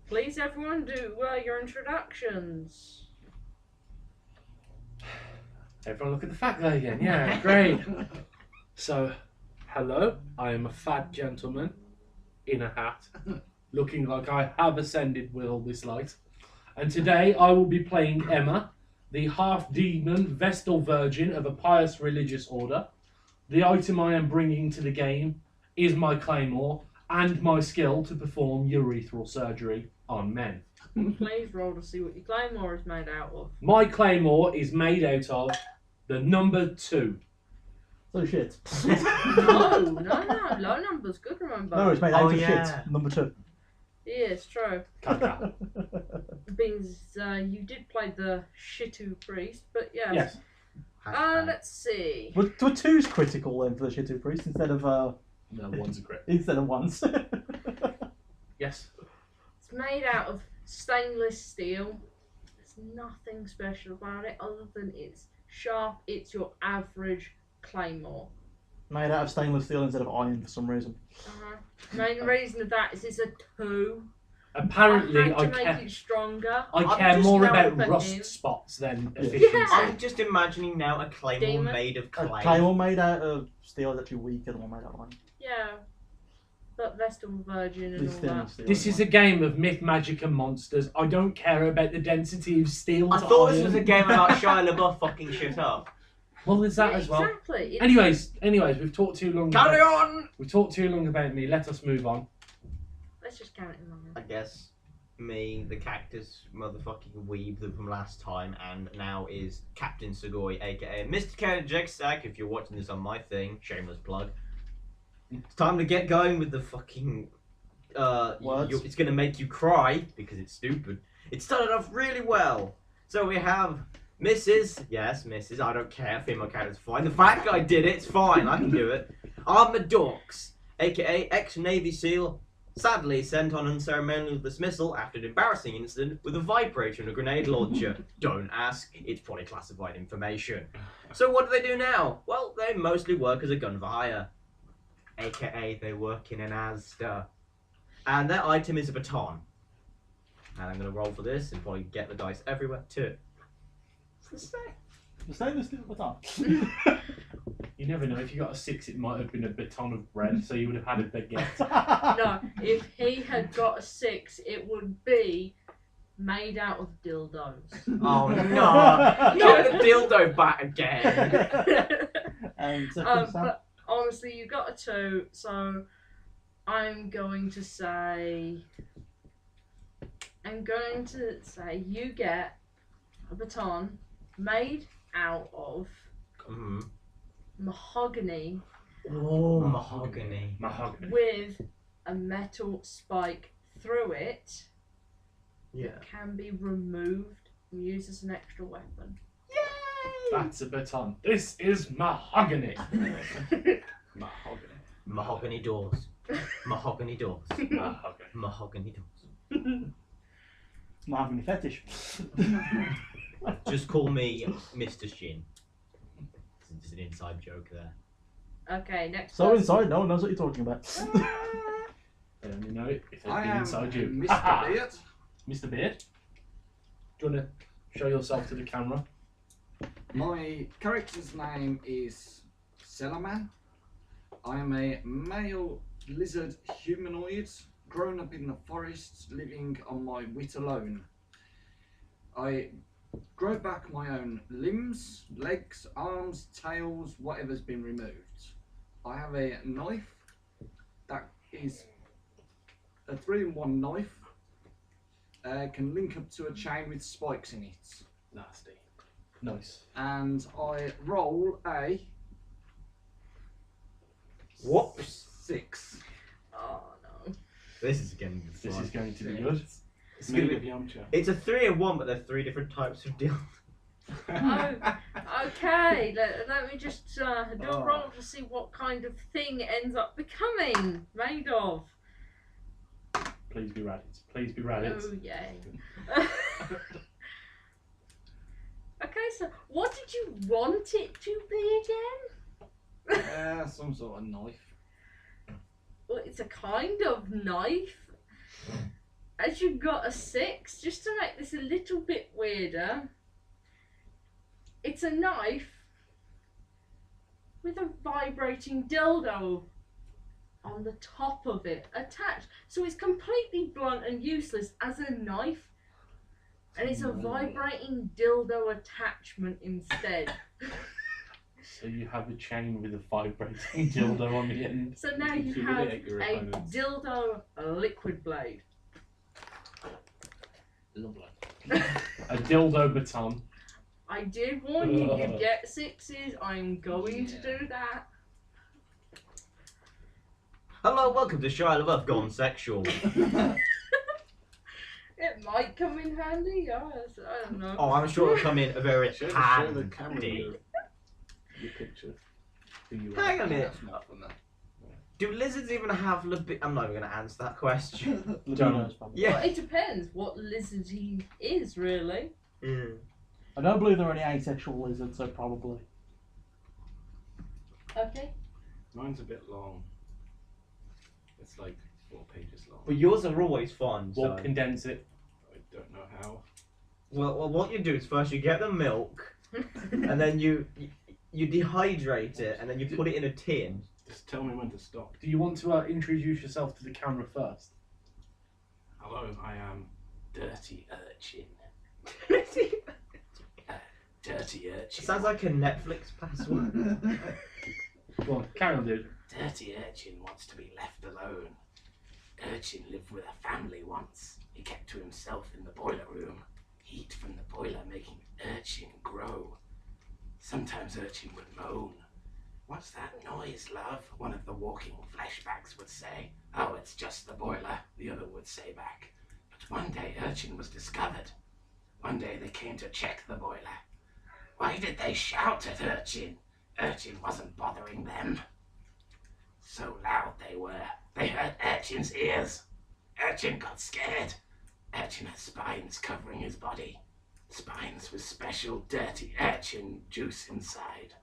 Please, everyone, do your introductions. Everyone look at the fat guy again. Yeah, great. So, hello, I am a fat gentleman in a hat, looking like I have ascended with all this light. And today I will be playing Emma, the half-demon Vestal Virgin of a pious religious order. The item I am bringing to the game is my claymore and my skill to perform urethral surgery on men. Please roll to see what your claymore is made out of. My claymore is made out of the number 2. So shit. No, low number's good, remember? No, it's made out of shit. Number 2. Yeah, it's true. Caca. Beans, you did play the Shitu priest, but yes. Yes. Let's see. Were 2's critical then for the Shitu priest instead of No, 1's a crit. instead of 1's? Yes. It's made out of stainless steel. There's nothing special about it other than it's sharp. It's your average claymore. Made out of stainless steel instead of iron for some reason. Main reason of that is it's a 2. Apparently, I had to make it stronger. I care more about now rust opening. spots than Yeah. efficiency. Yeah. I'm just imagining now a claymore Demon. made of A clay. claymore made out of steel is actually weaker than one made out of iron. Yeah, but Vestal Virgin and It's all stainless that. steel. This is a game of myth, magic, and monsters. I don't care about the density of steel. I to thought this iron. was a game about Shia LaBeouf fucking shit up. Well, there's that Yeah, as well. Exactly. Anyways, we've talked too long. Carry on! We've talked too long about me. Let us move on. Let's just count it in I guess me, the cactus motherfucking weeb from last time, and now is Captain Sugoi, aka Mr. Ken Jegstack. If you're watching this on my thing, shameless plug. It's time to get going with the fucking. Words. It's gonna make you cry because it's stupid. It started off really well. So we have Mrs. Yes, Mrs. I don't care. Female character's fine. The fat guy did it. It's fine. I can do it. Armored Dorks, aka ex-Navy SEAL, sadly sent on unceremonial dismissal after an embarrassing incident with a vibrator and a grenade launcher. Don't ask. It's probably classified information. So what do they do now? Well, they mostly work as a gun for hire, aka they work in an Asda. And their item is a baton. And I'm going to roll for this and probably get the dice everywhere too. The stainless steel baton. You never know. If you got a 6, it might have been a baton of bread, so you would have had a baguette. No, if he had got a 6, it would be made out of dildos. Oh no! Not the dildo bat again! And But honestly, you got a 2, so I'm going to say you get a baton made out of mahogany Oh, mahogany. Mahogany. with a metal spike through it. Yeah. That can be removed and used as an extra weapon. That's a baton. This is mahogany. Mahogany. Mahogany doors. Mahogany doors. Mahogany. Mahogany doors. Mahogany fetish. Just call me Mr. Shin. It's an inside joke there. Okay, next So person. inside, no one knows what you're talking about. They only know it if they've I been am inside you. Mr. Beard. Mr. Beard? Do you want to show yourself to the camera? My character's name is Selaman. I am a male lizard humanoid, grown up in the forests, living on my wit alone. I grow back my own limbs, legs, arms, tails, whatever's been removed. I have a knife that is a 3-in-1 knife. Can link up to a chain with spikes in it. Nasty. Nice. And I roll a Whoops. 6. Oh no. This is going to be This fun. is going to be good. It's gonna Maybe be- the armchair. It's a 3-in-1, but they're 3 different types of deal. Oh, okay, let me just do a Oh. roll to see what kind of thing it ends up becoming made of. Please be rabbits. Please be rabbits. Oh, yay. Okay, so what did you want it to be again? Some sort of knife. Well, it's a kind of knife. as you got a 6, just to make this a little bit weirder, it's a knife with a vibrating dildo on the top of it attached. So it's completely blunt and useless as a knife. And it's a vibrating dildo attachment instead. So you have a chain with a vibrating dildo on the end. So now you Shoot have it at your a opponents. dildo liquid blade. Lovely. A dildo baton. I did warn you, you get 6s. I'm going to do that. Hello, welcome to Shia LaBeouf Gone Sexual. It might come in handy, yes. I don't know. Oh, I'm sure it'll come in a very Show the camera handy. your picture. Who you Hang are. on a minute. That's not from that. Do lizards even have libido? I'm not even going to answer that question. Libido's probably. Yeah. Well, it depends what lizard he is, really. Mm. I don't believe there are any asexual lizards, so probably. Okay. Mine's a bit long. It's like 4 pages long. But yours are always fun. We'll So. condense it. I don't know how. Well, what you do is first you get the milk, and then you dehydrate it, and then you put it in a tin. Just tell me when to stop. Do you want to introduce yourself to the camera first? Hello, I am Dirty Urchin. Dirty Urchin. Sounds like a Netflix password. Go on, carry on, dude. Dirty Urchin wants to be left alone. Urchin lived with a family once. He kept to himself in the boiler room. Heat from the boiler making Urchin grow. Sometimes Urchin would moan. "What's that noise, love?" one of the walking flashbacks would say. "Oh, it's just the boiler," the other would say back. But one day Urchin was discovered. One day they came to check the boiler. Why did they shout at Urchin? Urchin wasn't bothering them. So loud they were, they hurt Urchin's ears. Urchin got scared. Urchin had spines covering his body. Spines with special dirty urchin juice inside.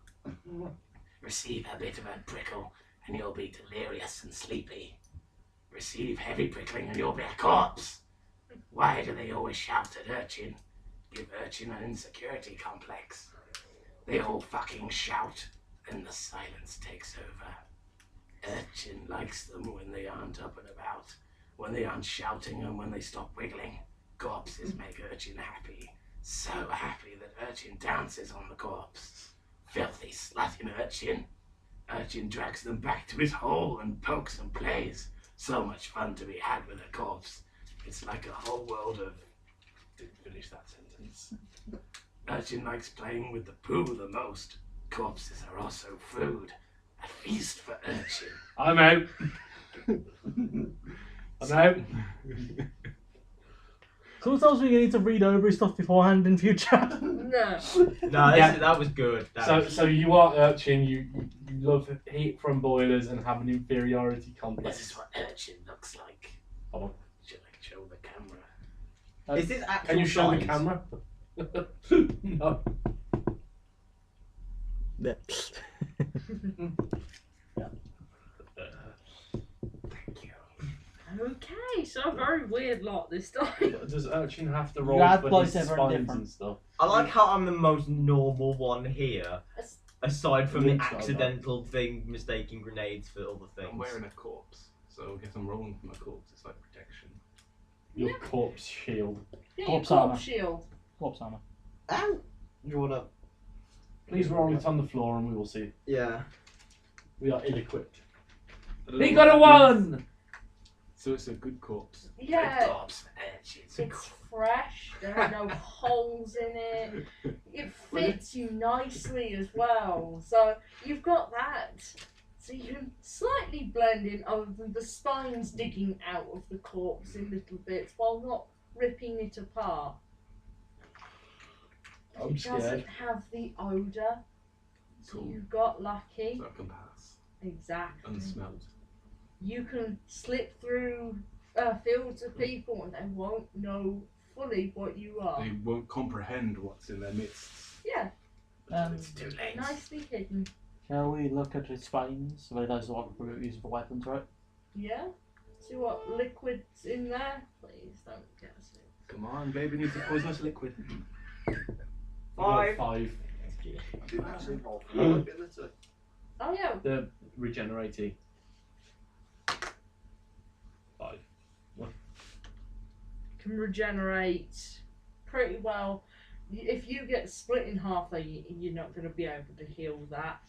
Receive a bit of a prickle and you'll be delirious and sleepy. Receive heavy prickling and you'll be a corpse. Why do they always shout at Urchin? Give Urchin an insecurity complex. They all fucking shout, then the silence takes over. Urchin likes them when they aren't up and about, when they aren't shouting and when they stop wiggling. Corpses make Urchin happy, so happy that Urchin dances on the corpse. Filthy slut in Urchin. Urchin drags them back to his hole and pokes and plays. So much fun to be had with a corpse. It's like a whole world of... Didn't finish that sentence. Urchin likes playing with the poo the most. Corpses are also food. A feast for Urchin. I'm out. I'm out. Someone tells me you need to read over his stuff beforehand in future. No. No, Yeah. that was good. So you are Urchin, you love heat from boilers and have an inferiority This complex. is what Urchin looks like. Oh. Should I show the camera? Is this actual Can you show the size? camera? No. Yeah. Thank you. Okay, so a very weird lot this time. Does Urchin have to roll You add for plus his everyone spines different. and stuff? I like how I'm the most normal one here, aside from the Looks like that. accidental thing mistaking grenades for other things. I'm wearing a corpse, so I guess I'm rolling from a corpse. It's like protection. Your Yeah. corpse shield. Yeah, Corpse your armor. corpse shield. Corpse armor. Ow! You wanna? Please roll it on the floor and we will see. Yeah. We are ill-equipped. I don't know He what got a that means. 1! So it's a good corpse. Good Yeah, corpse for Urchin. it's fresh. There are no holes in it. It fits you nicely as well. So you've got that. So you can slightly blend in other than the spines digging out of the corpse in little bits while not ripping it apart. I'm It doesn't scared. have the odour. So Cool. you got lucky. So I can pass. Exactly. Unsmelled. You can slip through fields of people and they won't know fully what you are. They won't comprehend what's in their midst. Yeah, It's too late. nicely hidden. Shall we look at his spines? Well, those are what we use for weapons, right? Yeah. See what liquid's in there, please. Come on, baby needs a poisonous liquid. Five. 5. I didn't actually roll for my ability. Oh yeah. The regenerating. 5. Can regenerate pretty well. If you get split in half, though, you're not going to be able to heal that.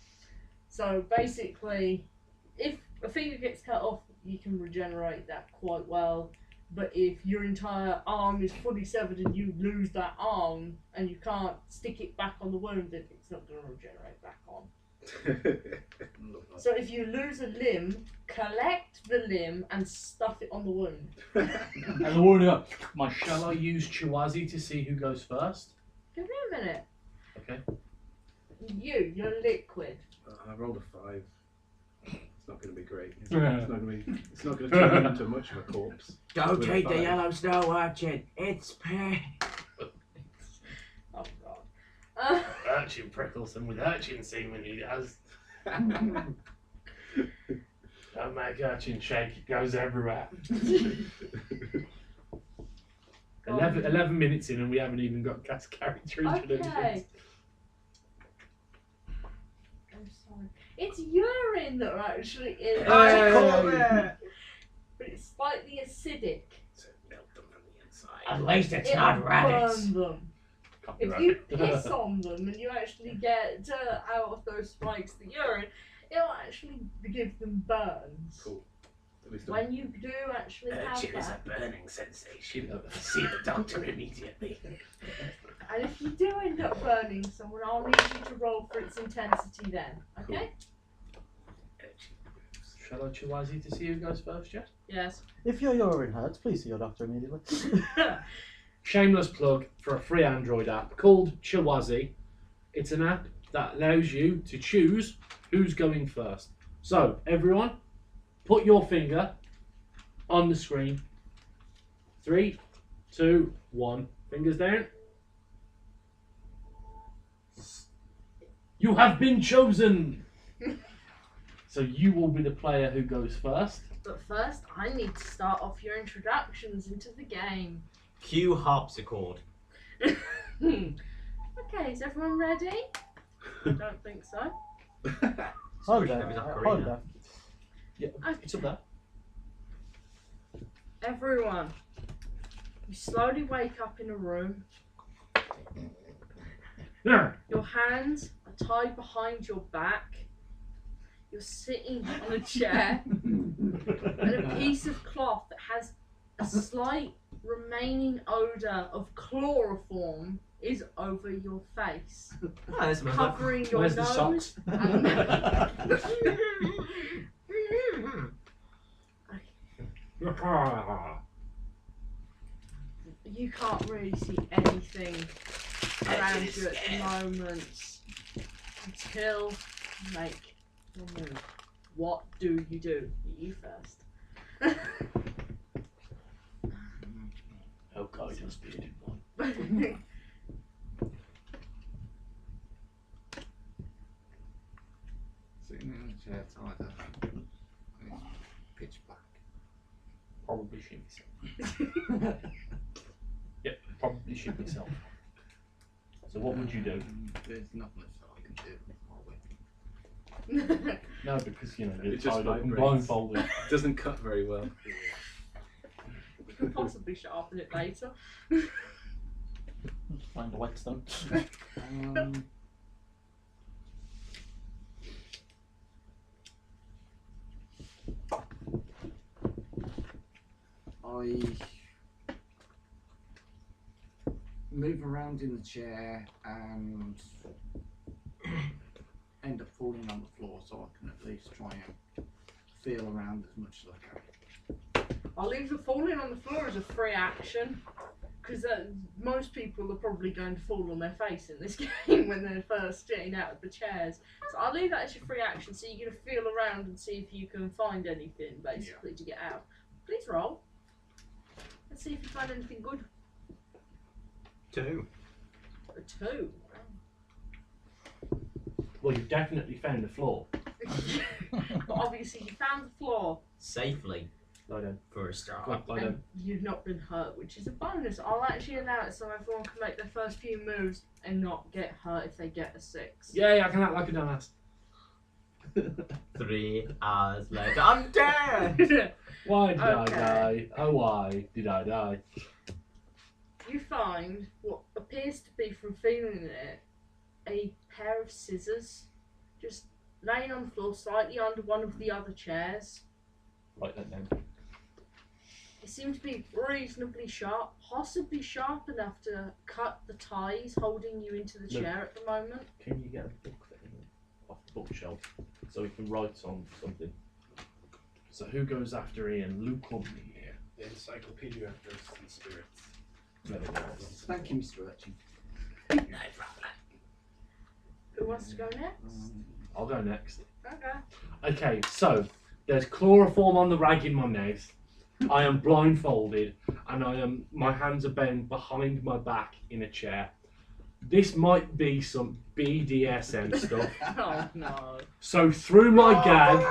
So basically, if a finger gets cut off, you can regenerate that quite well. But if your entire arm is fully severed and you lose that arm and you can't stick it back on the wound, then it's not going to regenerate back on. So if you lose a limb, collect the limb and stuff it on the wound. And the warning up. My Shall I use Chiwazi to see who goes first? Give me a minute. Okay. You're liquid. I rolled a 5. It's not going to be great. Is it? Yeah. It's not going to turn into much of a corpse. Go With a take the 5. yellow snow urchin. It's pink. Oh god. Urchin prickles him with urchin semen he does. Don't make urchin shake, it goes everywhere. 11 minutes in and we haven't even got cast character introductions. Okay. I'm sorry. It's urine that actually is. I call it. But it's slightly acidic. So melt them from the inside. At least it's It'll not rabbits. burn them. If you piss on them and you actually get out of those spikes the urine, it'll actually give them burns. Cool. At least When you do actually have Urchin is a that, burning sensation. See the doctor immediately. and if you do end up burning someone, I'll need you to roll for its intensity then, okay? Shall I Chiwazi to see who goes first, Jess? Yes. If your urine hurts, please see your doctor immediately. Shameless plug for a free Android app called Chiwazi. It's an app that allows you to choose who's going first. So, everyone, put your finger on the screen. 3, 2, 1. Fingers down. You have been chosen! So you will be the player who goes first. But first, I need to start off your introductions into the game. Cue harpsichord. Okay, is everyone ready? I don't think so. Hold That that. was Hold ocarina. that. Yeah, it's up there. Everyone, you slowly wake up in a room. Your hands are tied behind your back. You're sitting on a chair, and a piece of cloth that has a slight remaining odour of chloroform is over your face, Oh, this smells like... covering your Where's the nose. socks? And you can't really see anything around you at the moment until you make your move. What do? You first. Oh God, just be a good one. Sitting in a chair tied up. It's pitch black. Probably shoot myself. Yep, probably shoot myself. So what would you do? There's not much that I can do with my weapon. No, because you know you're It just tied up and vibrates. blindfolded. It doesn't cut very well. You can possibly sharpen it later. Find a whetstone. I move around in the chair and end up falling on the floor so I can at least try and feel around as much as I can. I'll leave the falling on the floor as a free action, because most people are probably going to fall on their face in this game when they're first getting out of the chairs. So I'll leave that as your free action, so you're going to feel around and see if you can find anything, basically, to get out. Please roll. Let's see if you find anything good. 2. A 2. Well, you've definitely found the floor. But obviously you found the floor. Safely. Lie down. For a start. Go on, lie down. And you've not been hurt, which is a bonus. I'll actually allow it so everyone can make their first few moves and not get hurt if they get a 6. Yeah, I can act like a dumbass. 3 hours later, I'm dead! Why did I Okay. die? Oh, why did I die? You find what appears to be, from feeling it, a pair of scissors just laying on the floor slightly under one of the other chairs. Write that down. It seems to be reasonably sharp, possibly sharp enough to cut the ties holding you into the Look. chair at the moment. Can you get a book thing off the bookshelf so we can write on something? So who goes after Ian? Luke or me here? The Encyclopedia of Ghosts and Spirits. Very nice. Thank you, Mr. Urchin. No problem. Who wants to go next? I'll go next. Okay. Okay, so there's chloroform on the rag in my mouth. I am blindfolded, and my hands are bent behind my back in a chair. This might be some BDSM stuff. Oh no. So through my gag,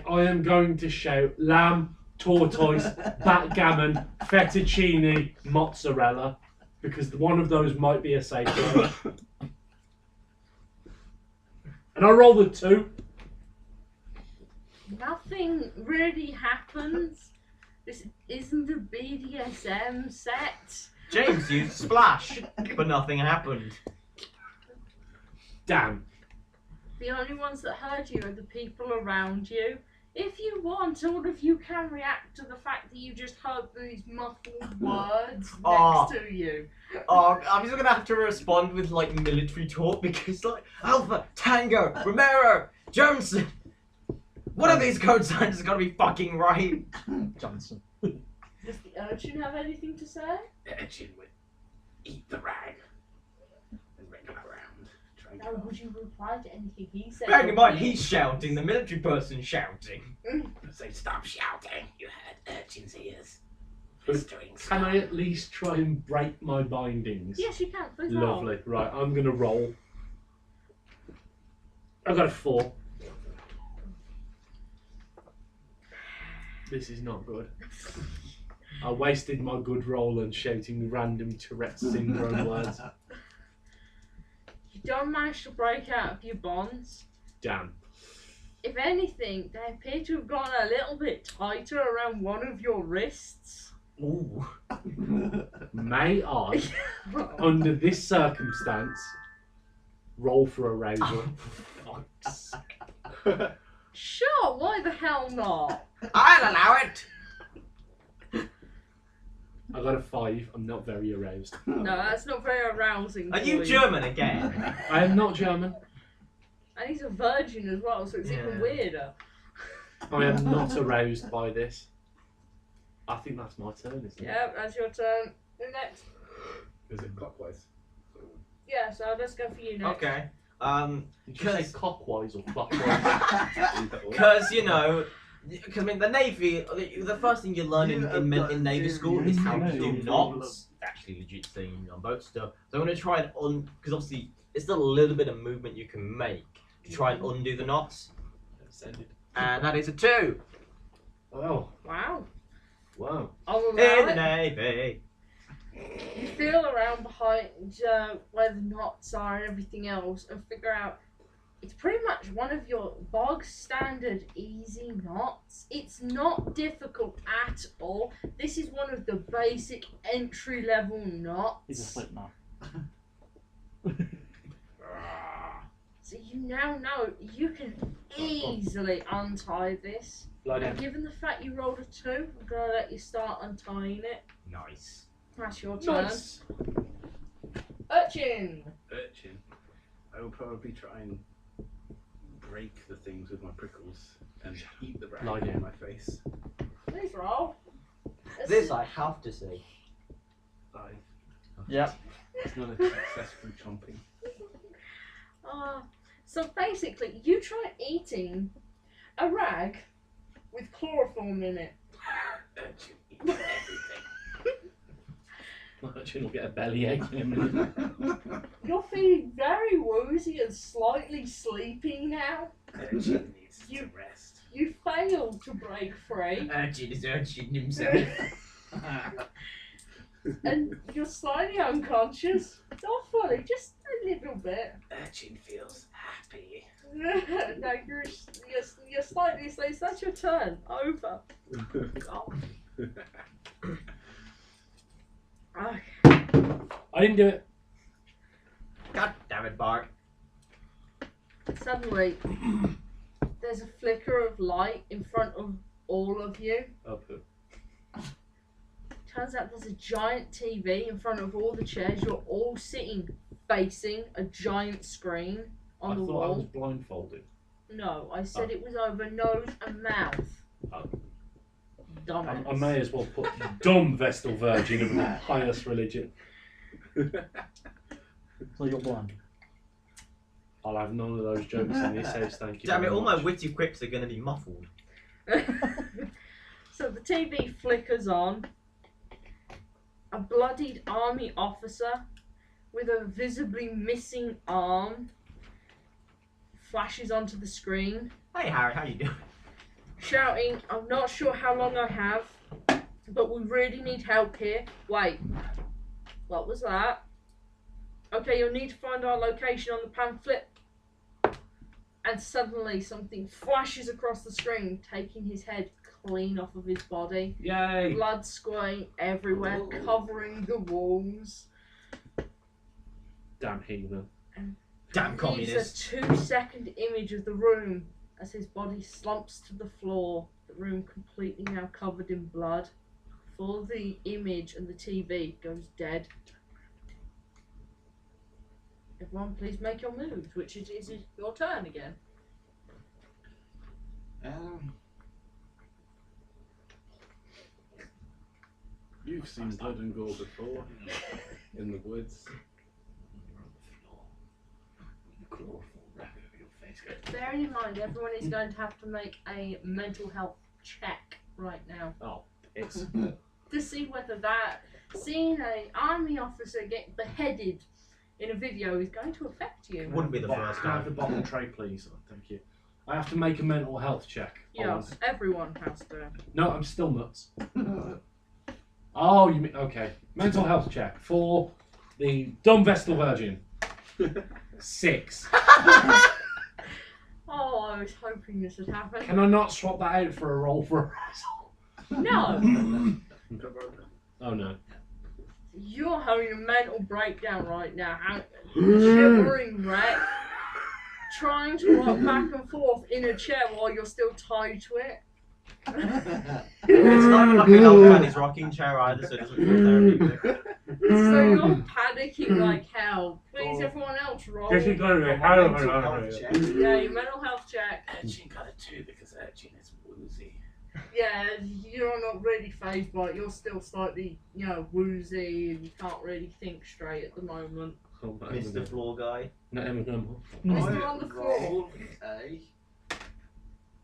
I am going to shout lamb, tortoise, backgammon, fettuccine, mozzarella, because one of those might be a safe word. And I roll the 2. Nothing really happens. This isn't a BDSM set. James used splash, but nothing happened. Damn. The only ones that heard you are the people around you. If you want, all of you can react to the fact that you just heard these muffled words Oh. next to you. Oh, I'm just gonna have to respond with like military talk because like Alpha, Tango, Romero, Johnson. One of these code signs has got to be fucking right. Johnson. Does the urchin have anything to say? Urchin would eat the rag and wriggle around. Try and No, would you reply to anything he said? Bearing in mind, he's shouting, the military person's shouting. say, stop shouting. You heard Urchin's ears. But Blistering Can I scar. at least try and break my bindings? Yes, you can. Please roll. Lovely. Right, I'm going to roll. I got a 4. This is not good. I wasted my good roll and shouting random Tourette's syndrome words. You don't manage to break out of your bonds. Damn. If anything, they appear to have gotten a little bit tighter around one of your wrists. Ooh. May I, under this circumstance, roll for arousal? Sure, why the hell not? I'll allow it. I got a 5. I'm not very aroused. No, that's not very arousing. Are for you German again? I am not German. And he's a virgin as well, so it's Yeah. even weirder. I am not aroused by this. I think that's my turn, isn't it? Yeah, that's your turn. Who next? Is it clockwise? So, Yeah, so let's go for you next. Okay. Did you say Cause- clockwise or clockwise? either or. Because, you know, because I mean, the Navy, the first thing you learn in Navy school is how to do knots. Actually, legit thing on boat stuff. So I'm going to try and because obviously, there's still a little bit of movement you can make to try and undo the knots. And that is a 2. Oh, Wow. wow. I'll In allow the it. Navy. You feel around behind where the knots are and everything else and figure out it's pretty much one of your bog standard easy knots. It's not difficult at all. This is one of the basic entry level knots. He's a slip knot. So you now know you can easily untie this. Lie And down. given the fact you rolled a 2, I'm gonna let you start untying it. Nice. That's your turn. Nice. Urchin! Urchin. I will probably try and break the things with my prickles and eat the rag Lie down. in my face. Please roll. This I have to see. 5. Yep. It's not a successful chomping. So basically, you try eating a rag with chloroform in it. Urchin eats everything. Urchin will get a bellyache in a minute. You're feeling very woozy and slightly sleepy now. Urchin needs You- to rest. You failed to break free, Urchin is urchin himself. and you're slightly unconscious. Not fully, just a little bit. Urchin feels happy. No, you're slightly. So that's your turn. Over. God. Okay. I didn't do it. God damn it, Bark. Suddenly, there's a flicker of light in front of all of you. Okay. Turns out there's a giant TV in front of all the chairs. You're all sitting facing a giant screen on the I thought wall. I was blindfolded. No, I said Oh. it was over nose and mouth. Oh. Dumbass. I may as well put dumb Vestal Virgin of the highest religion. So you're blind. I'll have none of those jokes in this house, thank you. Damn it, very all my much. witty quips are going to be muffled. So the TV flickers on. A bloodied army officer with a visibly missing arm flashes onto the screen, Hey Harry, how you doing? shouting, "I'm not sure how long I have, but we really need help here." Wait, what was that? Okay, you'll need to find our location on the pamphlet. And suddenly something flashes across the screen, taking his head clean off of his body. Yay! Blood squirting everywhere, covering the walls. Damn heathen. Damn Leaves communist. a 2-second image of the room as his body slumps to the floor. The room completely now covered in blood. Before the image and the TV goes dead. Everyone, please make your moves, which is your turn again. You've seen blood and gore before in the woods. Bearing in mind, everyone is going to have to make a mental health check right now Oh, it's to see whether that seeing an army officer get beheaded in a video is going to affect you. Wouldn't be the first Can I have time. the bottom tray, please? Oh, thank you. I have to make a mental health check. Yeah, everyone has to. No, I'm still nuts. Oh, you mean okay? Mental health check for the dumb Vestal Virgin. 6. Oh, I was hoping this would happen. Can I not swap that out for a roll for a No, Oh no. you're having a mental breakdown right now. Shivering wreck, trying to rock back and forth in a chair while you're still tied to it. It's not even like an old granny's rocking chair either, so it doesn't feel therapeutic. So you're panicking like hell. Please, everyone else, roll. Mental health check. Yeah, your mental health check. Urchin got a 2 because Urchin is woozy. Yeah, you're not really phased by it. You're still slightly, woozy, and you can't really think straight at the moment. Mr. Floor Guy. No, Eminem. Mr. on the floor. Rolled a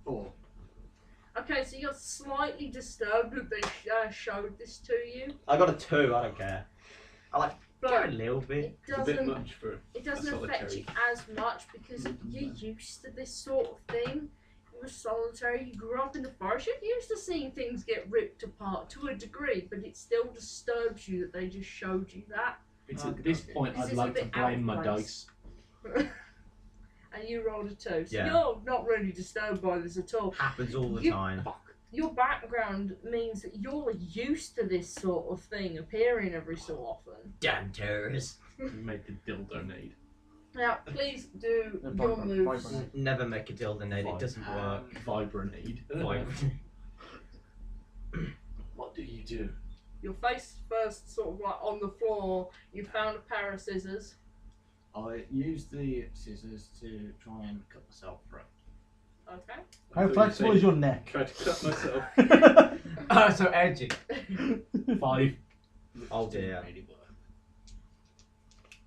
4. Okay, so you're slightly disturbed that they showed this to you, I got a 2, I don't care. I like go a but little bit. it It's a bit doesn't. much for It doesn't a affect you as much because you're used to this sort of thing. You were solitary, you grew up in the forest, you're used to seeing things get ripped apart to a degree, but it still disturbs you that they just showed you that. It's at this point This I'd is a like to bit out blame of my place. dice. And you rolled a 2, so Yeah. you're not really disturbed by this at all. Happens all the You- time. Your background means that you're used to this sort of thing appearing every so often. Damn terrorists. Make the dildo need. Now, please do your moves. Never make a dildo nade, it doesn't work. Vibrant aid. What do you do? Your face first, sort of like on the floor. You found a pair of scissors. I used the scissors to try and cut myself throat. Okay. How flexible is your neck? Tried to cut myself. Oh, so edgy. 5. Oh dear.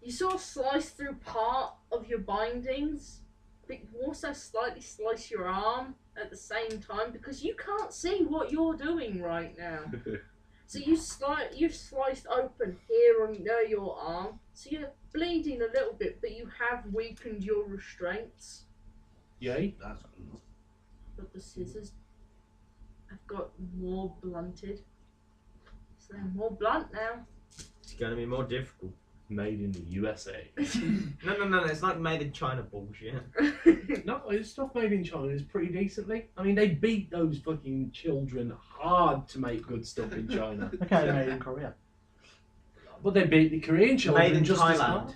You sort of slice through part of your bindings, but you also slightly slice your arm at the same time because you can't see what you're doing right now. So you've sliced open here under your arm, so you're bleeding a little bit, but you have weakened your restraints. Yay. That's good. but the scissors have got more blunted. So they're more blunt now. It's gonna be more difficult. Made in the USA. No. It's like made in China bullshit. No, it's stuff made in China is pretty decently. I mean, they beat those fucking children hard to make good stuff in China. Okay, made in Korea. But they beat the Korean children Made in just as Thailand. hard.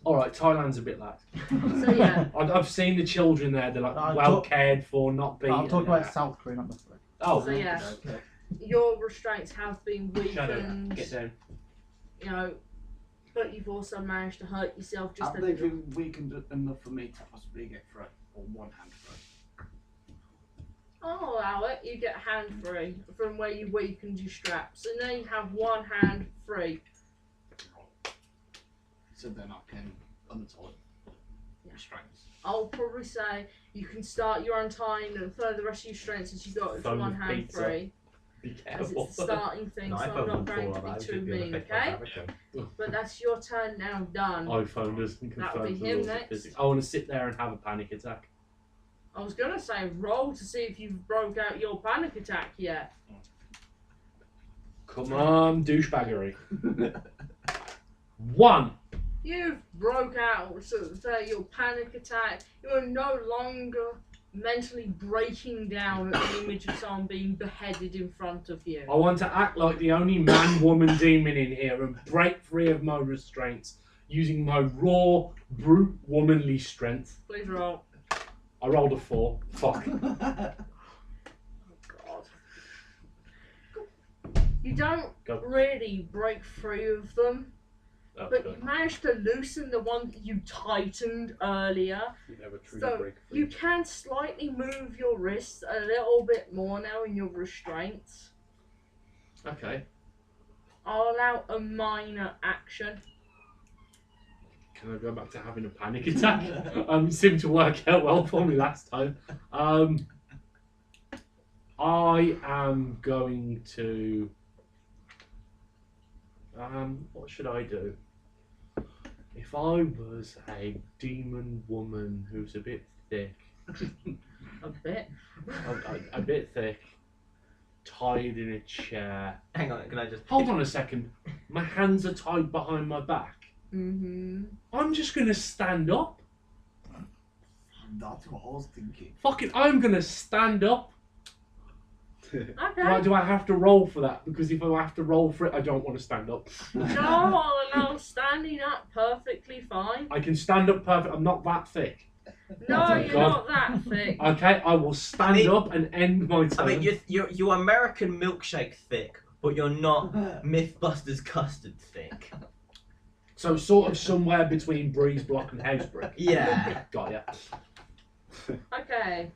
Alright, Thailand's a bit lax. So yeah, I've seen the children there, they're like No, well cared for, not beaten. I'm talking about South Korea, not North Korea. Oh, So, yeah. okay. your restraints have been Shadow, weakened. get down. You know, but you've also managed to hurt yourself just a Have they little. been weakened enough for me to possibly get through? Or one hand through? I'll allow it. You get hand free from where you weakened your straps, and then you have one hand free. So then I can untie the restraints. I'll probably say you can start your untying and for the rest of your strengths as you got with Phone one with hand pizza. free. Be As careful. it's the starting thing, so I'm iPhone not would going fall to out, be it'd too be on mean, a fake okay? fabric. But that's your turn now done. iPhone doesn't That'll confirm be the him rules of next. physics. I want to sit there and have a panic attack. I was gonna say roll to see if you've broke out your panic attack yet. Come on, douchebaggery. 1. You've broke out, so to say, your panic attack. You are no longer mentally breaking down at the image of someone being beheaded in front of you. I want to act like the only man, woman, demon in here and break free of my restraints using my raw, brute, womanly strength. Please roll. I rolled a 4. Fuck. Oh God. You don't Go. really break free of them, but Okay. you managed to loosen the one that you tightened earlier. You never truly So break free. you can slightly move your wrists a little bit more now in your restraints. Okay. I'll allow a minor action. Can I go back to having a panic attack? It seemed to work out well for me last time. I am going to. What should I do? If I was a demon woman who's a bit thick, A bit. a bit thick, tied in a chair. Hang on, can I just... Hold on a second. My hands are tied behind my back. Mm-hmm. I'm just gonna stand up. That's what I was thinking. Fuck it, I'm gonna stand up. Okay. Do I have to roll for that? Because if I have to roll for it, I don't want to stand up. No, I'll allow standing up perfectly fine. I can stand up perfect. I'm not that thick. No, Oh, you're God. not that thick. Okay, I will stand I mean- up and end my turn. I mean, you're American milkshake thick, but you're not Mythbusters custard thick. So sort of somewhere between breeze block and house brick. Yeah. Got ya. Okay.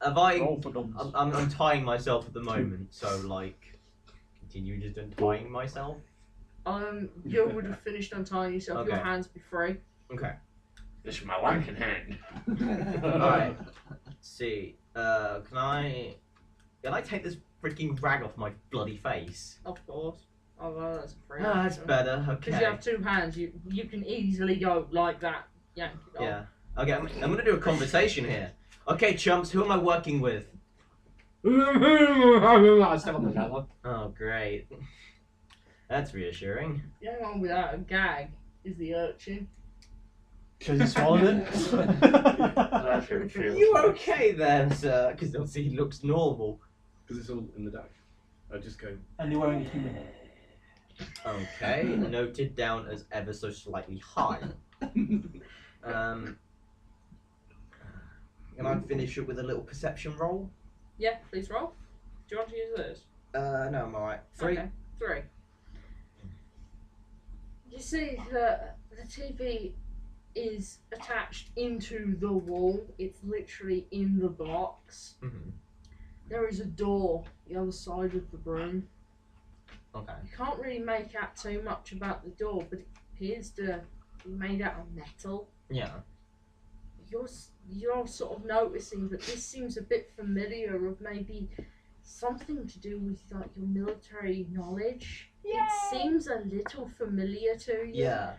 Have I... Roll for dumps. I'm tying myself at the moment, so like... Continue just untying myself? You would have finished untying yourself. Your Okay. hands be free. Okay. This is my wanking hand. Alright. Let's see. Can I take this freaking rag off my bloody face? Of course. Oh, well, that's a free. Ah, that's better. Because Okay. you have two hands, you can easily go like that. Yank it off. Yeah. Okay, I'm gonna do a conversation here. Okay, chumps, who am I working with? I step on the cat one. Oh, great. That's reassuring. The only one without a gag is the urchin. Because you swallowed it. That's very true. You okay there, sir? Because obviously he looks normal. Because it's all in the dark. I just go. And you're wearing a human. Okay, noted down as ever so slightly high. Can I finish it with a little perception roll? Yeah, please roll. Do you want to use this? No, I'm alright. 3. Okay, 3. You see that the TV is attached into the wall. It's literally in the box. Mm-hmm. There is a door the other side of the room. Okay. You can't really make out too much about the door, but it appears to be made out of metal. Yeah. You're sort of noticing that this seems a bit familiar, of maybe something to do with like your military knowledge. It seems a little familiar to you. Yeah.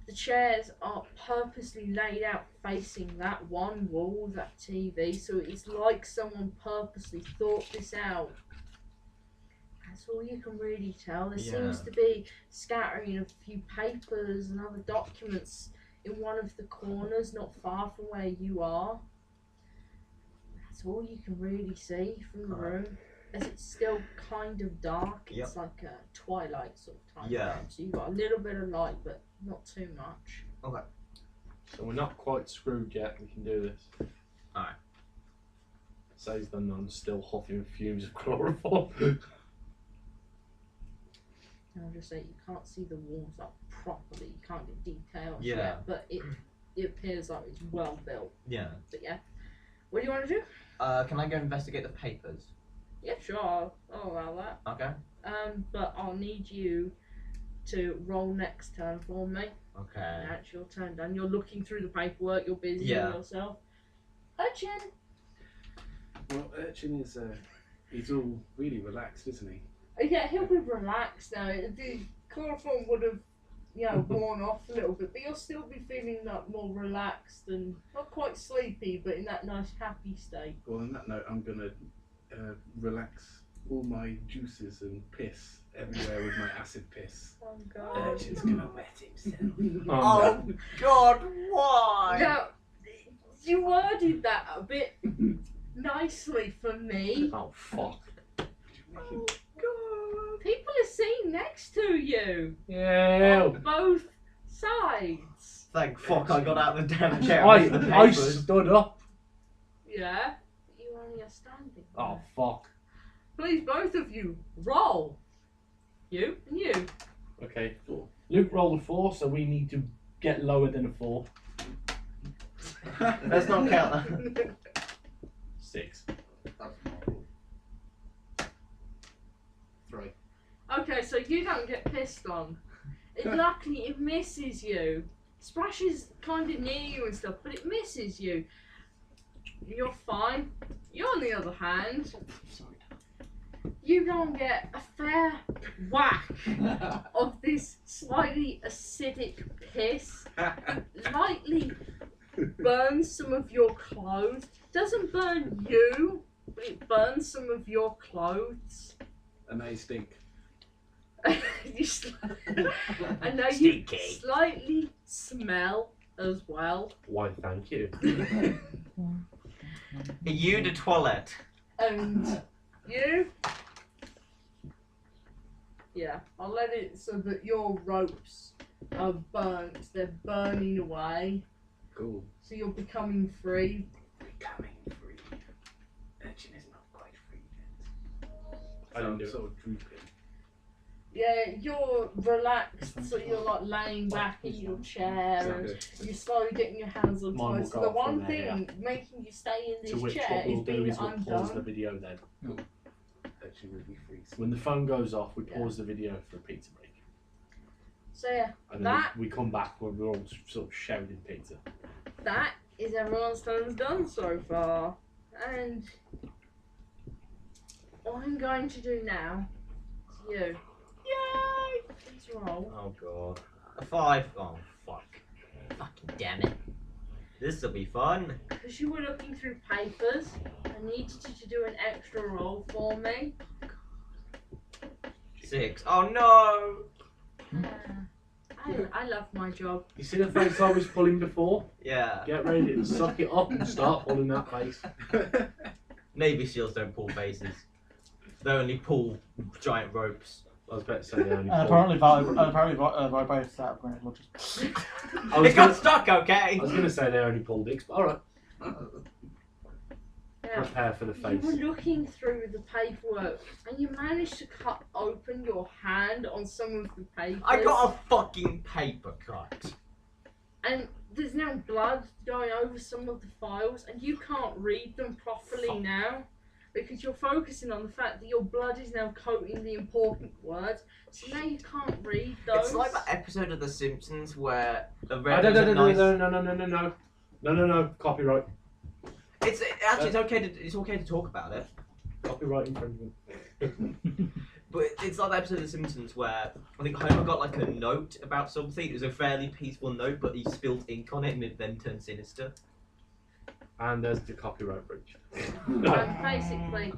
the chairs are purposely laid out facing that one wall, that TV, so it's like someone purposely thought this out. That's all you can really tell. There seems to be scattering of a few papers and other documents in one of the corners, not far from where you are. That's all you can really see from the room, as it's still kind of dark. It's like a twilight sort of time. Yeah. So you've got a little bit of light, but not too much. Okay. So we're not quite screwed yet. We can do this. Alright. Says the nun still huffing fumes of chloroform. I'll just say you can't see the walls up properly. You can't get details Yeah. yet, but it appears like it's well built. Yeah. But yeah, what do you want to do? Can I go investigate the papers? Yeah, sure. I'll allow that. Okay. But I'll need you to roll next turn for me. Okay. Now it's your turn, Dan. You're looking through the paperwork. You're busy yourself. Urchin. Well, Urchin is he's all really relaxed, isn't he? Yeah, he'll be relaxed now. The chloroform would have, worn off a little bit, but you'll still be feeling like more relaxed and not quite sleepy, but in that nice happy state. Well, on that note, I'm gonna relax all my juices and piss everywhere with my acid piss. Oh God. Urchin's gonna wet himself. Oh God, why? Now, you worded that a bit nicely for me. Oh fuck. Oh God. People are sitting next to you Yeah. on both sides. Thank fuck I got out of the damn chair. I with the papers. stood up. Yeah, but you only are standing. Oh fuck. Please, both of you, roll. You and you. Okay. Luke rolled a 4, so we need to get lower than a 4. Let's not count that. 6. 3. Okay, so you don't get pissed on. Luckily, it misses you. Splashes kind of near you and stuff, but it misses you. You're fine. You, on the other hand, you don't get a fair whack of this slightly acidic piss. Lightly burns some of your clothes. Doesn't burn you, but it burns some of your clothes. And they stink. I know you Stinky. slightly smell as well. Why, thank you. You the toilet. And you? Yeah, I'll let it so that your ropes are burnt. They're burning away. Cool. So you're becoming free. Becoming free. Urchin is not quite free yet. I didn't do it. Sort of drooping. Yeah, you're relaxed, so you're like laying back in your chair and you're slowly getting your hands on Mine will toes. So go the off one from there, thing making you stay in To this which chair what we'll is do being is we'll pause the undone. video then. Urchin will be free. When the phone goes off, we pause the video for a pizza break. So yeah, And then that we come back when we're all sort of shouting pizza. that is everyone's turns done so far. And what I'm going to do now is you. Yay! Please roll. Oh God. A 5. Oh fuck. Fucking damn it. This'll be fun. Because you were looking through papers, I needed you to do an extra roll for me. 6. Oh no. I love my job. You see the face I was pulling before? Yeah. Get ready to suck it up and start pulling that face. Navy SEALs don't pull faces. They only pull giant ropes. I was about to say they only And pull. apparently vibrates out of grenade launchers. I was It got gonna- stuck, okay? I was going to say they only pull dicks, but alright. Now, Prepare for the you face. were looking through the paperwork and you managed to cut open your hand on some of the papers. I got a fucking paper cut. And there's now blood going over some of the files and you can't read them properly Fuck. now because you're focusing on the fact that your blood is now coating the important words, so now you can't read those. It's like that episode of The Simpsons where the No, red no, was a no, nice... no, copyright. It's okay to talk about it. Copyright infringement. But it's like the episode of The Simpsons where I think Homer got like a note about something. It was a fairly peaceful note, but he spilled ink on it and it then turned sinister. And there's the copyright breach. Basically,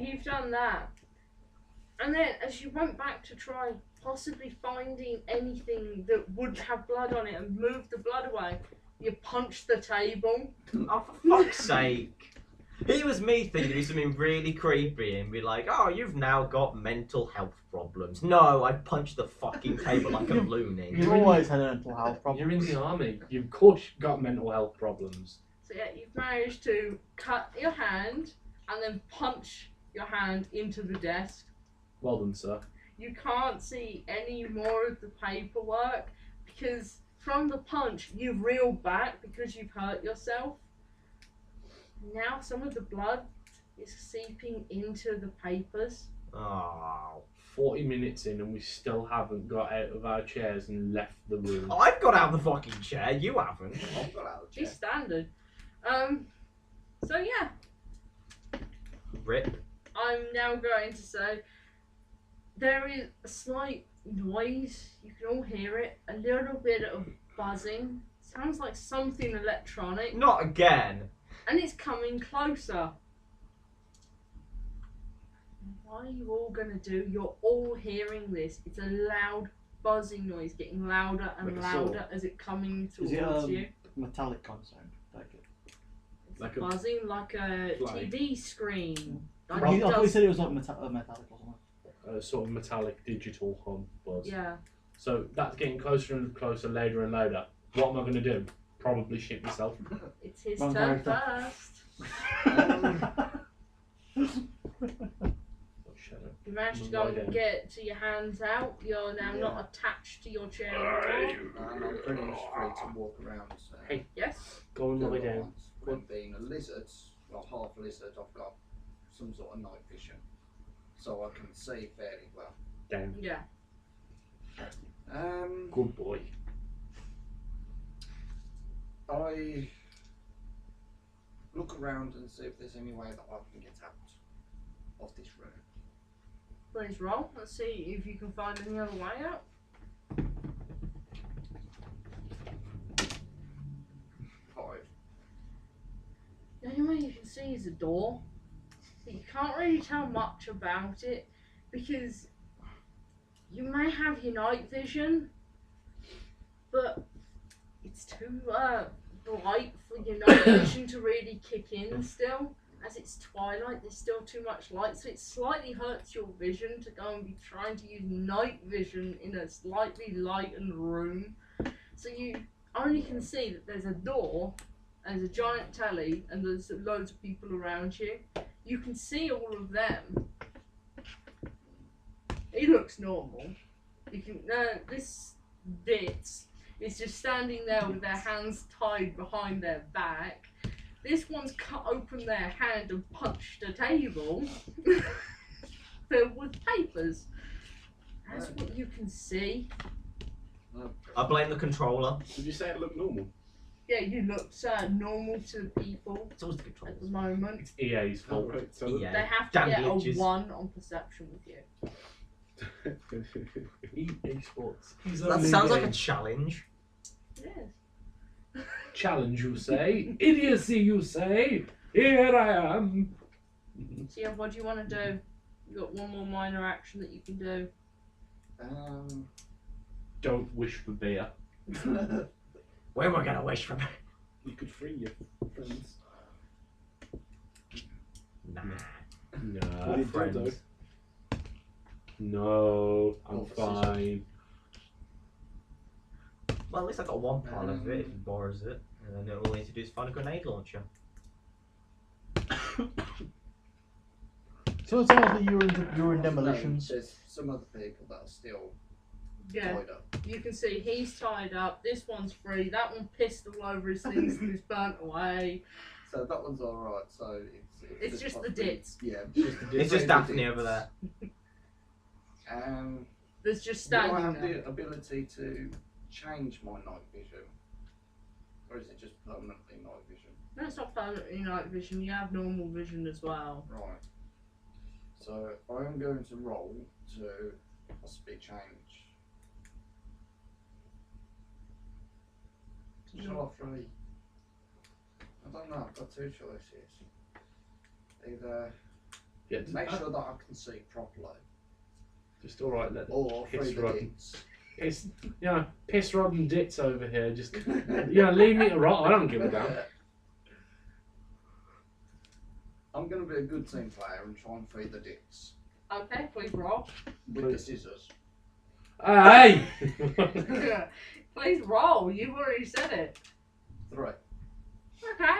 you've done that. And then as you went back to try possibly finding anything that would have blood on it and move the blood away, you punched the table. Oh, for fuck's sake. It was me thinking it'd be something really creepy and be like, oh, you've now got mental health problems. No, I punched the fucking table like a loony. You've always had a mental health problem. You're in the army. You of course got mental health problems. So yeah, you've managed to cut your hand and then punch your hand into the desk. Well done, sir. You can't see any more of the paperwork because from the punch you've reeled back because you've hurt yourself. Now some of the blood is seeping into the papers. Oh. 40 minutes in and we still haven't got out of our chairs and left the room. I've got out of the fucking chair, you haven't. I've got out of the It's chair. standard. So yeah, Rip. I'm now going to say there is a slight noise. You can all hear it. A little bit of buzzing. Sounds like something electronic. Not again. And it's coming closer. What are you all gonna do? You're all hearing this. It's a loud buzzing noise, getting louder and Like a saw. louder as it coming Is it towards you. metallic kind of sound? Like it. It's like a buzzing like a fly. TV screen. Like I it thought you does- said it was like metallic or something. a sort of metallic digital hum buzz. yeah. So that's getting closer and closer, louder and louder. What am I going to do? Probably shit myself. It's his Wrong turn character. first. Oh, shut up. You managed to Lie go down. and get to your hands out. You're now not attached to your chair anymore. And I'm pretty much free to walk around. Hey. Yes. Go and lie Go down. on. When being a lizard, well, half lizard, I've got some sort of night vision, so I can see fairly well. Down. Yeah. Good boy. I look around and see if there's any way that I can get out of this room. Please roll. Let's see if you can find any other way out. 5. The only way you can see is a door, but you can't really tell much about it because you may have your night vision, but it's too bright for your night vision to really kick in still. As it's twilight, there's still too much light, so it slightly hurts your vision to go and be trying to use night vision in a slightly lightened room. So you only can see that there's a door, and there's a giant telly, and there's loads of people around you. You can see all of them. He looks normal. You can this bit is just standing there with their hands tied behind their back. This one's cut open their hand and punched a table filled with papers. That's what you can see. I blame the controller. Did you say it looked normal? Yeah, you look normal to people It's always the controller. at the moment. It's EA's Oh, fault. right. So Yeah. They have to Damn get glitches. a 1 on perception with you. EA Sports. That sounds like a challenge. Yes. Challenge, you say? Idiocy, you say? Here I am. So yeah, what do you want to do? You got one more minor action that you can do. Don't wish for beer. Where am I gonna wish from? you could free your friends. Nah. No. What did you do, friends. No, I'm Opposition. fine. Well, at least I got one part of it if he borrows it. And then all we need to do is find a grenade launcher. So it sounds like you were in demolitions. There's some other people that are still Yeah, tied up. you can see he's tied up. This one's free. That one pissed all over his things and is burnt away. So that one's alright. So It's just the possibly- dits. Yeah. It's just Daphne over there. There's just Do I standing have there. the ability to change my night vision? Or is it just permanently night vision? No, it's not permanently night vision. You have normal vision as well. Right. So I'm going to roll to possibly change. Shall I three? I don't know, I've got two choices. Either Yeah, make sure that I can see properly, just all right. Let or piss free the rod. dits. Piss, piss rod and dits over here. Just leave me to rot. I don't give a damn. I'm going to be a good team player and try and free the dits Okay, please roll. with the scissors. Hey! Please roll. You've already said it. 3. Okay,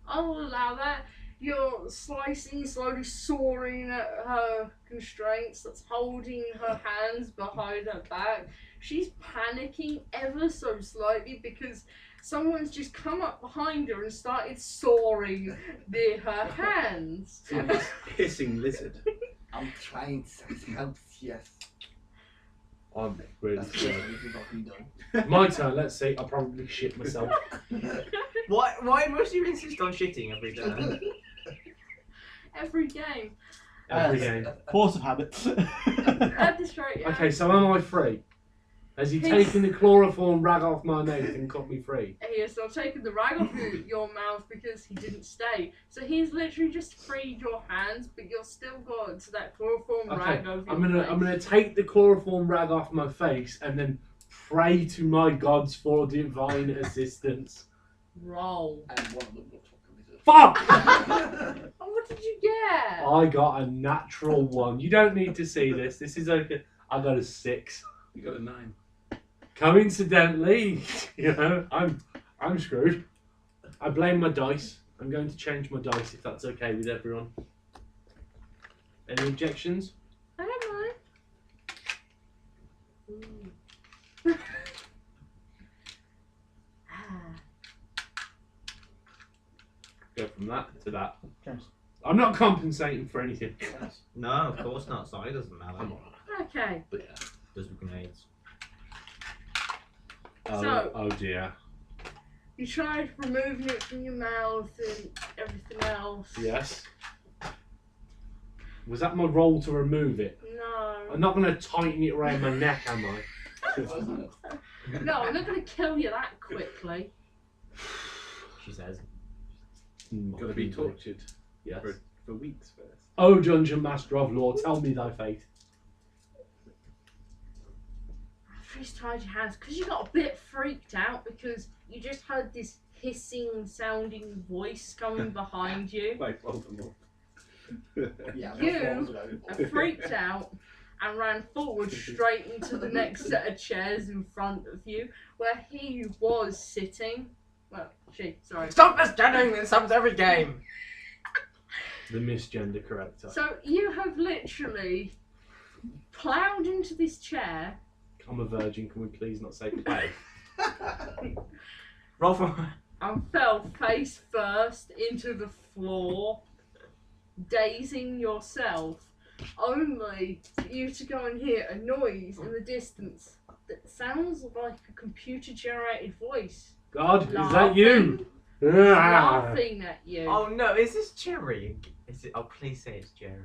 I'll allow that. You're slicing, slowly sawing at her constraints that's holding her hands behind her back. She's panicking ever so slightly because someone's just come up behind her and started sawing near her hands. Hissing lizard. I'm trying to help, yes. I'm really That's scared. what done. My turn. Let's see. I'll probably shit myself. Why must you insist on shitting every day? Every game. Every game. Force of habit. At this rate, yeah. Okay, so am I free? Has he taken the chloroform rag off my mouth and cut me free? He has now taken the rag off your mouth because he didn't stay. So he's literally just freed your hands, but you're still got to that chloroform rag over your face. I'm gonna take the chloroform rag off my face and then pray to my gods for divine assistance. Roll. And one of them looks like a lizard. Fuck! Oh, what did you get? I got a natural 1. You don't need to see this. This is okay. I got a 6. You got a 9. Coincidentally, I'm screwed. I blame my dice. I'm going to change my dice if that's okay with everyone. Any objections? I don't mind. Go from that to that. Yes. I'm not compensating for anything. No, of course not. Sorry, doesn't matter. Come on. Okay. But yeah. Does with grenades. Oh dear. You tried removing it from your mouth and everything else. Yes. Was that my role to remove it? No. I'm not going to tighten it around my neck, am I? No, I'm not going to kill you that quickly. She says. Got to be tortured Yes. for weeks first. Oh, Dungeon Master of Law, tell me thy fate. Freeze tied your hands because you got a bit freaked out because you just heard this hissing sounding voice coming behind you. Like Voldemort. Yeah, You are freaked out and ran forward straight into the next set of chairs in front of you where he was sitting. Well, sorry. Stop misgendering! This happens every game. The misgender corrector. So you have literally ploughed into this chair. I'm a virgin, can we please not say play? Roll for. And fell face first into the floor, dazing yourself, only for you to go and hear a noise in the distance that sounds like a computer-generated voice. God, is that you? Laughing at you. Oh no, is this Jerry? Is it? Oh, please say it's Jerry.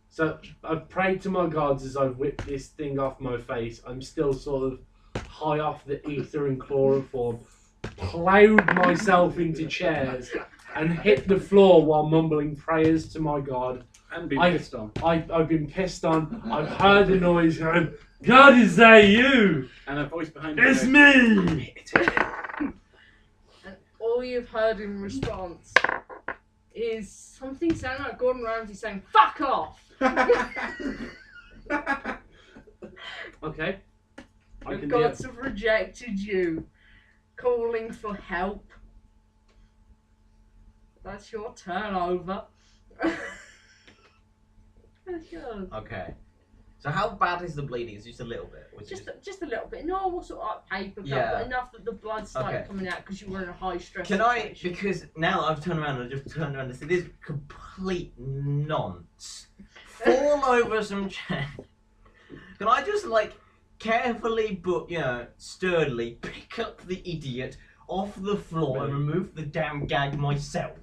So I've prayed to my gods as I've whipped this thing off my face. I'm still sort of high off the ether and chloroform. Ploughed myself into chairs and hit the floor while mumbling prayers to my god. And be pissed on. I've been pissed on. I've heard the noise going, God, is that you? And a voice behind you. It's goes, me! And all you've heard in response is something sounding like Gordon Ramsay saying, "Fuck off!" Okay. The gods have rejected you, calling for help. That's your turnover. That's yours. Okay. So how bad is the bleeding? Is it just a little bit? Or is it Just a little bit. Normal sort of like paper cut, Yeah. but enough that the blood started Okay. coming out because you were in a high stress Can I? situation. Because now I've turned around and just turned around and said, "This is complete nonce." Fall over some chair. Can I just carefully but sturdily pick up the idiot off the floor and remove the damn gag myself?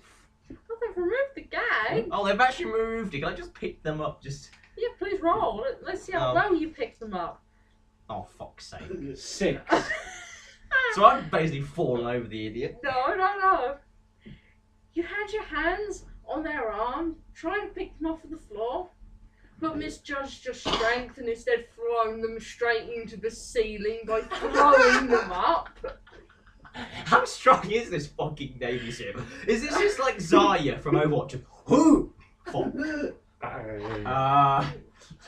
Well, they've removed the gag. Oh, they've actually moved. Can I just pick them up? Yeah, please roll. Let's see how Oh. well you pick them up. Oh, fuck's sake. 6. So I've basically fallen over the idiot. No. You had your hands on their arm, trying to pick them off of the floor, but misjudged your strength and instead thrown them straight into the ceiling by throwing them up. How strong is this fucking Navy ship? Is this just like Zarya from Overwatch? Who? Fuck. Are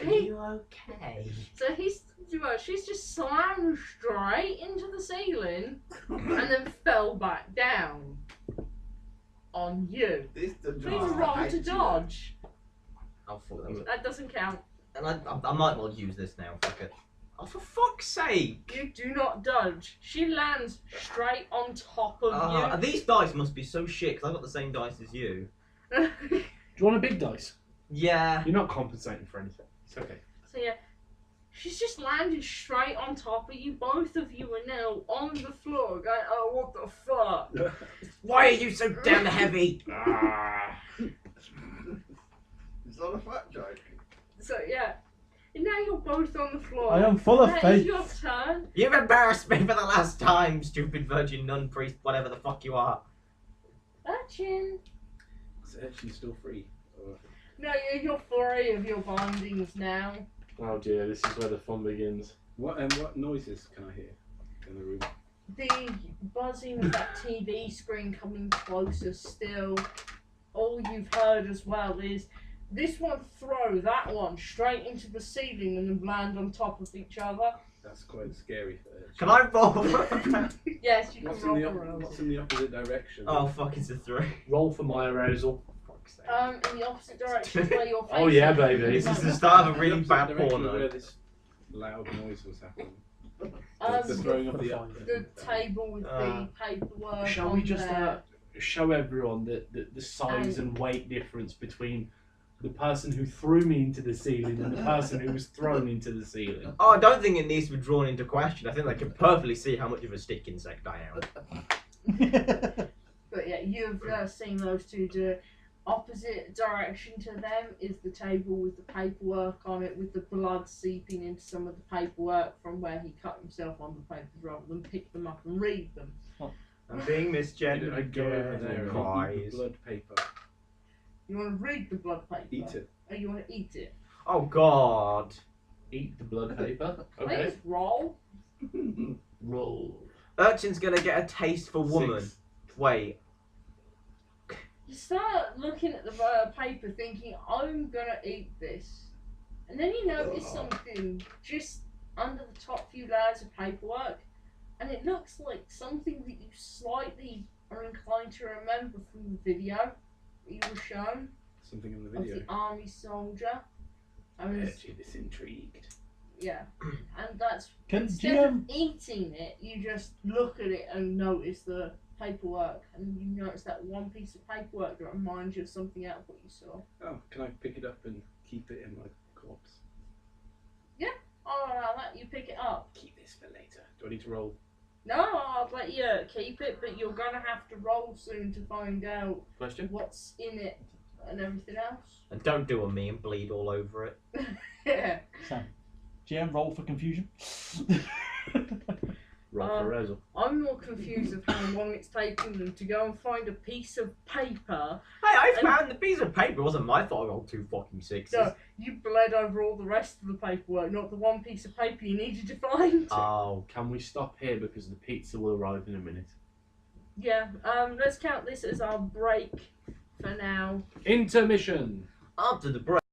you okay? So she's just slammed straight into the ceiling and then fell back down on you. This dungeon Please master roll hates to you. dodge. Oh, fuck that. That doesn't count. And I might well use this now. Fuck it. Oh, for fuck's sake! You do not dodge. She lands straight on top of These dice must be so shit because I've got the same dice as you. you. Do you want a big dice? Yeah. You're not compensating for anything. It's okay. So yeah, she's just landed straight on top of you. Both of you are now on the floor going, oh, what the fuck? Why are you so damn heavy? It's not a fat joke. So yeah, and now you're both on the floor. I am full of Now faith. it's your turn. You've embarrassed me for the last time, stupid virgin nun priest, whatever the fuck you are. Urchin. Is Urchin still free? Or... No, you're free of your bindings now. Oh dear, this is where the fun begins. What noises can I hear in the room? The buzzing of that TV screen coming closer still. All you've heard as well is this one throw that one straight into the ceiling and then land on top of each other. That's quite scary for Urchin. Can I roll? Yes, you can What's roll in, the for what's in the opposite direction? Oh fuck, it's a 3. Roll for my arousal. Fuck's sake. in the opposite direction where you're facing. Oh yeah, baby. This is the start of a really The bad opposite direction porno. where this loud noise was happening. The The throwing of the table with the paperwork. Shall on we just there. show everyone the size and weight difference between the person who threw me into the ceiling and the person who was thrown into the ceiling? Oh, I don't think it needs to be drawn into question. I think they can perfectly see how much of a stick insect I am. But yeah, you've seen those two do it. Opposite direction to them is the table with the paperwork on it, with the blood seeping into some of the paperwork from where he cut himself on the papers rather than pick them up and read them. I'm being misgendered I go over there and eat Guys. the blood paper. You want to read the blood paper? Eat it. Or you want to eat it? Oh god. Eat the blood paper. Okay. Please roll. Roll. Urchin's gonna get a taste for woman. 6. Wait. You start looking at the paper thinking, I'm going to eat this. And then you notice something just under the top few layers of paperwork. And it looks like something that you slightly are inclined to remember from the video that you were shown Something in the of video. the army soldier. I mean, Urchin is intrigued. yeah. And that's, Can instead of eating it, you just look at it and notice the paperwork. And you notice that one piece of paperwork that reminds you of something else what you saw. Oh, can I pick it up and keep it in my corpse? I'll allow that. You pick it up. Keep this for later. Do I need to roll? No, I'll let you keep it, but you're gonna have to roll soon to find out Question? what's in it and everything else. And don't do a me and bleed all over it. Yeah. Sam, GM, roll for confusion. Roll for arousal. I'm more confused of how long it's taking them to go and find a piece of paper. Hey, I And- found the piece of paper. It wasn't my fault I rolled 2 fucking 6s. So you bled over all the rest of the paperwork, not the one piece of paper you needed to find. Oh. Can we stop here because the pizza will arrive in a minute? Yeah. Let's count this as our break for now. Intermission. After the break.